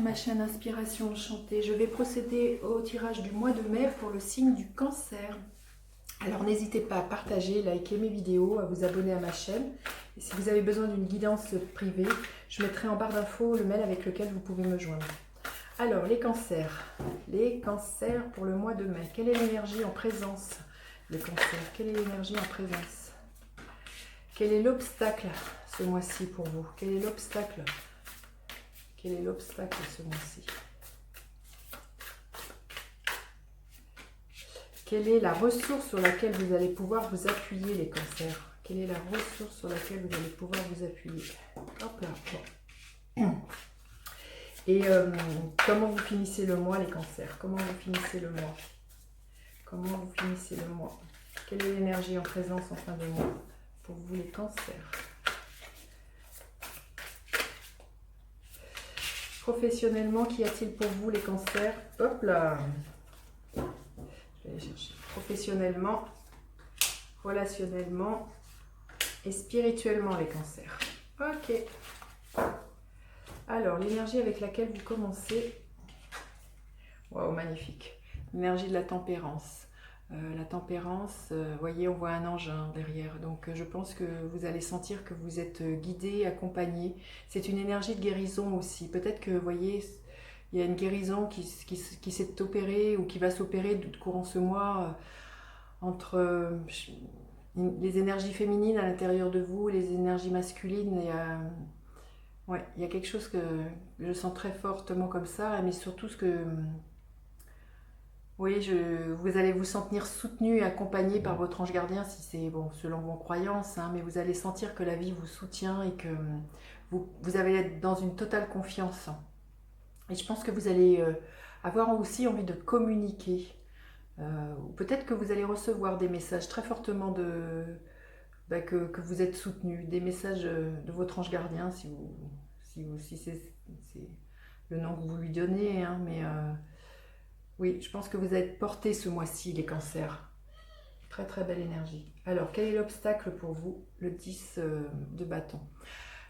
ma chaîne Inspiration Enchantée. Je vais procéder au tirage du mois de mai pour le signe du Cancer. Alors n'hésitez pas à partager, liker mes vidéos, à vous abonner à ma chaîne. Et si vous avez besoin d'une guidance privée, je mettrai en barre d'infos le mail avec lequel vous pouvez me joindre. Alors les cancers. Les cancers pour le mois de mai. Quelle est l'énergie en présence? Les cancers, quelle est l'énergie en présence? Quel est l'obstacle ce mois-ci pour vous? Quel est l'obstacle? Quel est l'obstacle ce mois-ci? Quelle est la ressource sur laquelle vous allez pouvoir vous appuyer, les cancers? Quelle est la ressource sur laquelle vous allez pouvoir vous appuyer? Hop là, bon. Et comment vous finissez le mois, les cancers? Comment vous finissez le mois? Comment vous finissez le mois? Quelle est l'énergie en présence en fin de mois pour vous, les cancers? Professionnellement, qu'y a-t-il pour vous, les cancers? Hop là! Je vais aller chercher. Professionnellement, relationnellement et spirituellement, les cancers. Ok. Alors, l'énergie avec laquelle vous commencez. Waouh, magnifique. L'énergie de la tempérance. La tempérance, vous voyez, on voit un ange derrière. Donc, je pense que vous allez sentir que vous êtes guidé, accompagné. C'est une énergie de guérison aussi. Peut-être que, vous voyez, il y a une guérison qui s'est opérée ou qui va s'opérer courant ce mois entre les énergies féminines à l'intérieur de vous, les énergies masculines. Ouais, il y a quelque chose que je sens très fortement comme ça, mais surtout ce que... Oui, vous allez vous sentir soutenu et accompagné par votre ange gardien, si c'est bon, selon vos croyances, hein, mais vous allez sentir que la vie vous soutient et que vous allez être dans une totale confiance. Et je pense que vous allez avoir aussi envie de communiquer. Ou peut-être que vous allez recevoir des messages très fortement que vous êtes soutenu, des messages de votre ange gardien, si c'est le nom que vous lui donnez, hein, mais... oui, je pense que vous êtes portés ce mois-ci, les cancers. Très très belle énergie. Alors, quel est l'obstacle pour vous? Le 10 de bâton.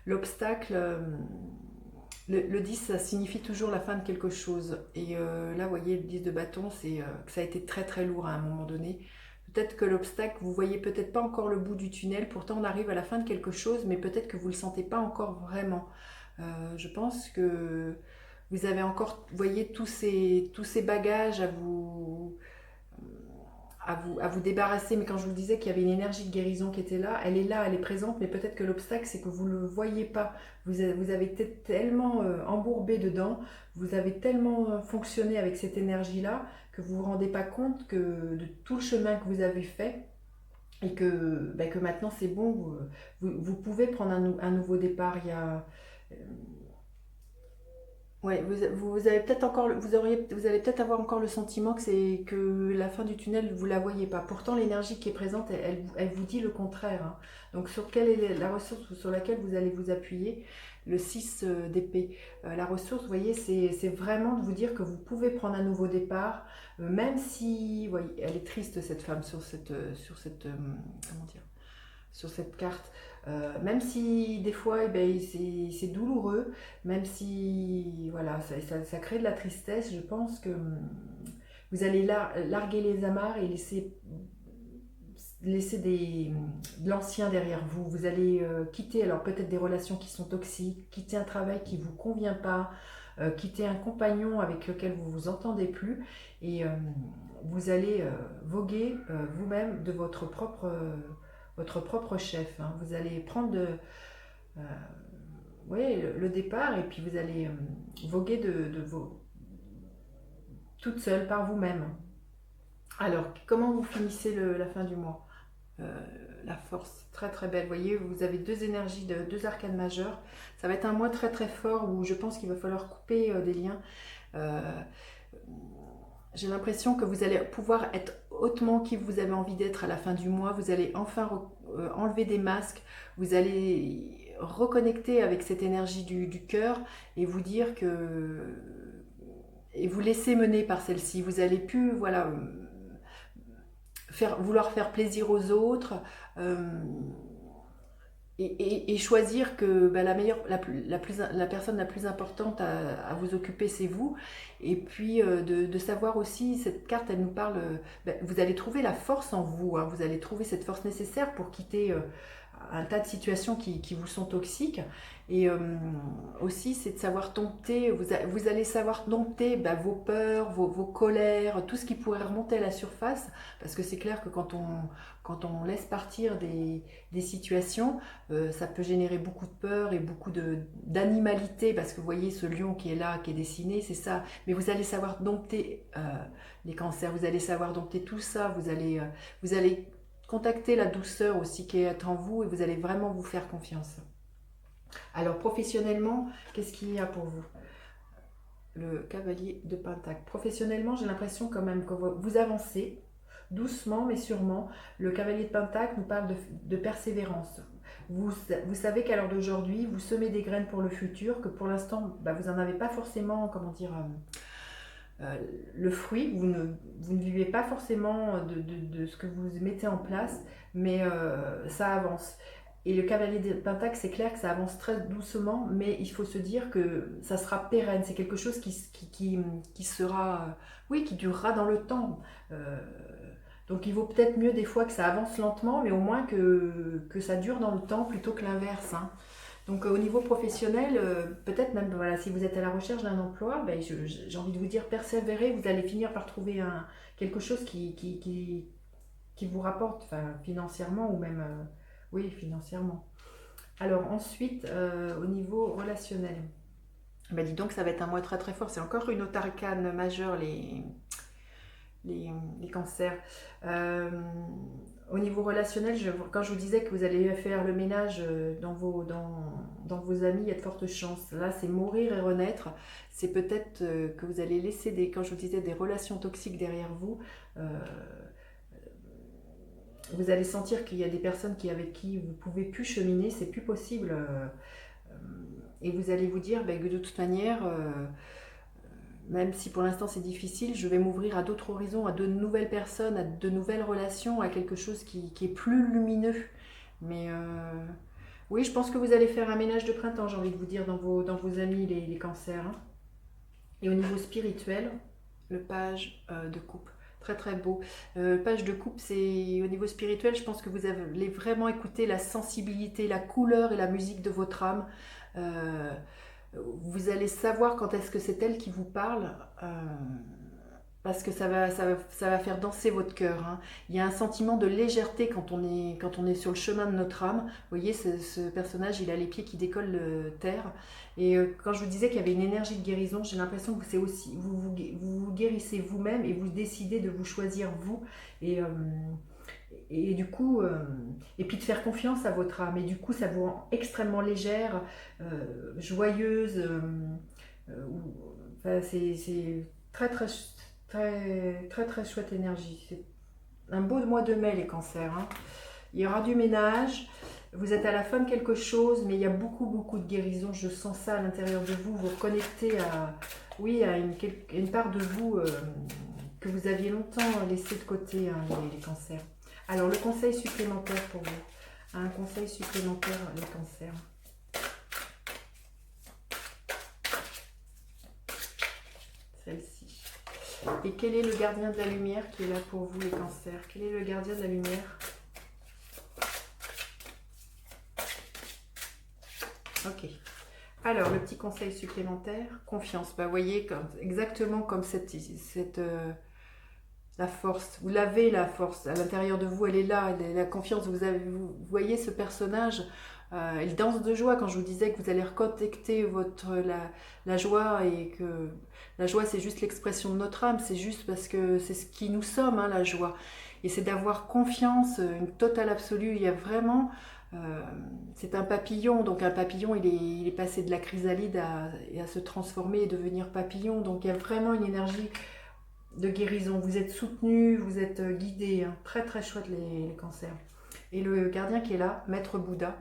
L'obstacle, le 10, ça signifie toujours la fin de quelque chose. Et là, vous voyez, le 10 de bâton, c'est que ça a été très très lourd à un moment donné. Peut-être que l'obstacle, vous voyez peut-être pas encore le bout du tunnel. Pourtant, on arrive à la fin de quelque chose, mais peut-être que vous ne le sentez pas encore vraiment. Je pense que... vous avez encore, vous voyez, tous ces bagages à vous débarrasser. Mais quand je vous disais qu'il y avait une énergie de guérison qui était là, elle est présente, mais peut-être que l'obstacle, c'est que vous ne le voyez pas. Vous avez été tellement embourbé dedans, vous avez tellement fonctionné avec cette énergie-là, que vous ne vous rendez pas compte de tout le chemin que vous avez fait. Et que maintenant c'est bon, vous pouvez prendre un nouveau départ. Il y a... ouais, vous avez peut-être encore, vous allez peut-être avoir encore le sentiment que la fin du tunnel, vous la voyez pas. Pourtant, l'énergie qui est présente, elle vous dit le contraire, hein. Donc, sur quelle est la ressource sur laquelle vous allez vous appuyer? Le 6 d'épée. La ressource, vous voyez, c'est vraiment de vous dire que vous pouvez prendre un nouveau départ, même si, vous voyez, elle est triste cette femme comment dire, sur cette carte. Même si des fois eh ben, c'est douloureux, même si voilà, ça crée de la tristesse, je pense que vous allez larguer les amarres et laisser de l'ancien derrière vous. Vous allez quitter alors peut-être des relations qui sont toxiques, quitter un travail qui ne vous convient pas, quitter un compagnon avec lequel vous ne vous entendez plus, et vous allez voguer vous-même de votre propre chef, hein. Vous allez prendre ouais, le départ, et puis vous allez voguer toute seule par vous-même. Alors, comment vous finissez la fin du mois? La force, très très belle. Vous voyez, vous avez deux énergies, deux arcanes majeures. Ça va être un mois très très fort où je pense qu'il va falloir couper des liens. J'ai l'impression que vous allez pouvoir être hautement qui vous avez envie d'être à la fin du mois. Vous allez enfin enlever des masques. Vous allez reconnecter avec cette énergie du cœur et vous dire que... et vous laisser mener par celle-ci. Vous allez plus, voilà, vouloir faire plaisir aux autres. et choisir que bah, la meilleure, la personne la plus importante à vous occuper, c'est vous. Et puis de savoir aussi, cette carte, elle nous parle, bah, vous allez trouver la force en vous, hein, vous allez trouver cette force nécessaire pour quitter un tas de situations qui vous sont toxiques. Et aussi, c'est de savoir dompter, vous allez savoir dompter bah, vos peurs, vos colères, tout ce qui pourrait remonter à la surface, parce que c'est clair que quand on laisse partir des situations, ça peut générer beaucoup de peur et beaucoup d'animalité, parce que vous voyez ce lion qui est là, qui est dessiné, c'est ça. Mais vous allez savoir dompter les cancers, vous allez savoir dompter tout ça, vous allez contacter la douceur aussi qui est en vous et vous allez vraiment vous faire confiance. Alors professionnellement, qu'est-ce qu'il y a pour vous? Le cavalier de Pentacle. Professionnellement, j'ai l'impression quand même que vous avancez doucement mais sûrement. Le cavalier de Pentacle nous parle de persévérance. Vous savez qu'à l'heure d'aujourd'hui, vous semez des graines pour le futur, que pour l'instant, bah, vous n'en avez pas forcément, comment dire, le fruit. Vous ne vivez pas forcément de ce que vous mettez en place, mais ça avance. Et le cavalier de Pentacle, c'est clair que ça avance très doucement, mais il faut se dire que ça sera pérenne. C'est quelque chose qui sera, oui, qui durera dans le temps. Donc il vaut peut-être mieux des fois que ça avance lentement, mais au moins que ça dure dans le temps plutôt que l'inverse, hein. Donc au niveau professionnel, peut-être même voilà, si vous êtes à la recherche d'un emploi, ben, j'ai envie de vous dire persévérez, vous allez finir par trouver quelque chose qui vous rapporte, enfin, financièrement ou même, oui, financièrement. Alors ensuite, au niveau relationnel, ben, dis donc ça va être un mois très très fort, c'est encore une autre arcane majeure, les cancers. Euh, Au niveau relationnel, quand je vous disais que vous allez faire le ménage dans vos amis, il y a de fortes chances. Là, c'est mourir et renaître. C'est peut-être que vous allez laisser, quand je vous disais, des relations toxiques derrière vous. Euh, Vous allez sentir qu'il y a des personnes avec qui vous ne pouvez plus cheminer, c'est plus possible. Et vous allez vous dire ben, que de toute manière, même si pour l'instant c'est difficile, je vais m'ouvrir à d'autres horizons, à de nouvelles personnes, à de nouvelles relations, à quelque chose qui est plus lumineux. Mais oui, je pense que vous allez faire un ménage de printemps, j'ai envie de vous dire, dans vos amis, les cancers, hein. Et au niveau spirituel, le page de coupe. Très très beau. Page de coupe, c'est au niveau spirituel, je pense que vous allez vraiment écouter la sensibilité, la couleur et la musique de votre âme. Euh, Vous allez savoir quand est-ce que c'est elle qui vous parle, parce que ça va faire danser votre cœur, hein. Il y a un sentiment de légèreté quand on est sur le chemin de notre âme. Vous voyez, ce personnage, il a les pieds qui décollent de terre. Et quand je vous disais qu'il y avait une énergie de guérison, j'ai l'impression que c'est aussi, vous guérissez vous-même et vous décidez de vous choisir vous. Et, du coup, et puis de faire confiance à votre âme. Et du coup, ça vous rend extrêmement légère, joyeuse. Enfin, c'est très, très, très, très, très chouette énergie. C'est un beau mois de mai, les cancers, hein. Il y aura du ménage. Vous êtes à la fin de quelque chose, mais il y a beaucoup, beaucoup de guérison. Je sens ça à l'intérieur de vous. Vous reconnectez à, oui, à une part de vous que vous aviez longtemps laissé de côté, hein, les cancers. Alors, le conseil supplémentaire pour vous. Un conseil supplémentaire, les cancers. Celle-ci. Et quel est le gardien de la lumière qui est là pour vous, les cancers? Quel est le gardien de la lumière? Ok. Alors, le petit conseil supplémentaire, confiance. Bah, vous voyez, exactement comme la force. Vous l'avez, la force. À l'intérieur de vous, elle est là. La confiance, vous voyez ce personnage, il danse de joie. Quand je vous disais que vous allez reconnecter la joie, et que la joie, c'est juste l'expression de notre âme. C'est juste parce que c'est ce qui nous sommes, hein, la joie. Et c'est d'avoir confiance, une totale absolue. Il y a vraiment... c'est un papillon, donc un papillon il est passé de la chrysalide à se transformer et devenir papillon, donc il y a vraiment une énergie de guérison, vous êtes soutenu, vous êtes guidé, hein. Très très chouette les cancers. Et le gardien qui est là, Maître Bouddha,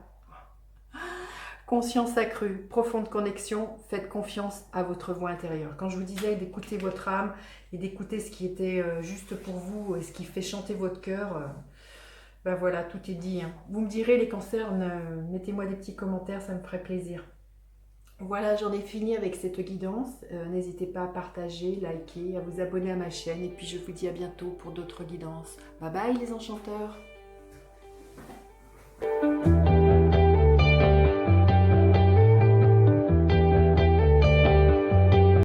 conscience accrue, profonde connexion, faites confiance à votre voix intérieure. Quand je vous disais d'écouter votre âme et d'écouter ce qui était juste pour vous et ce qui fait chanter votre cœur, Ben voilà, tout est dit, hein. Vous me direz les cancers, mettez-moi des petits commentaires, ça me ferait plaisir. Voilà, j'en ai fini avec cette guidance. N'hésitez pas à partager, liker, à vous abonner à ma chaîne et puis je vous dis à bientôt pour d'autres guidances. Bye bye les enchanteurs!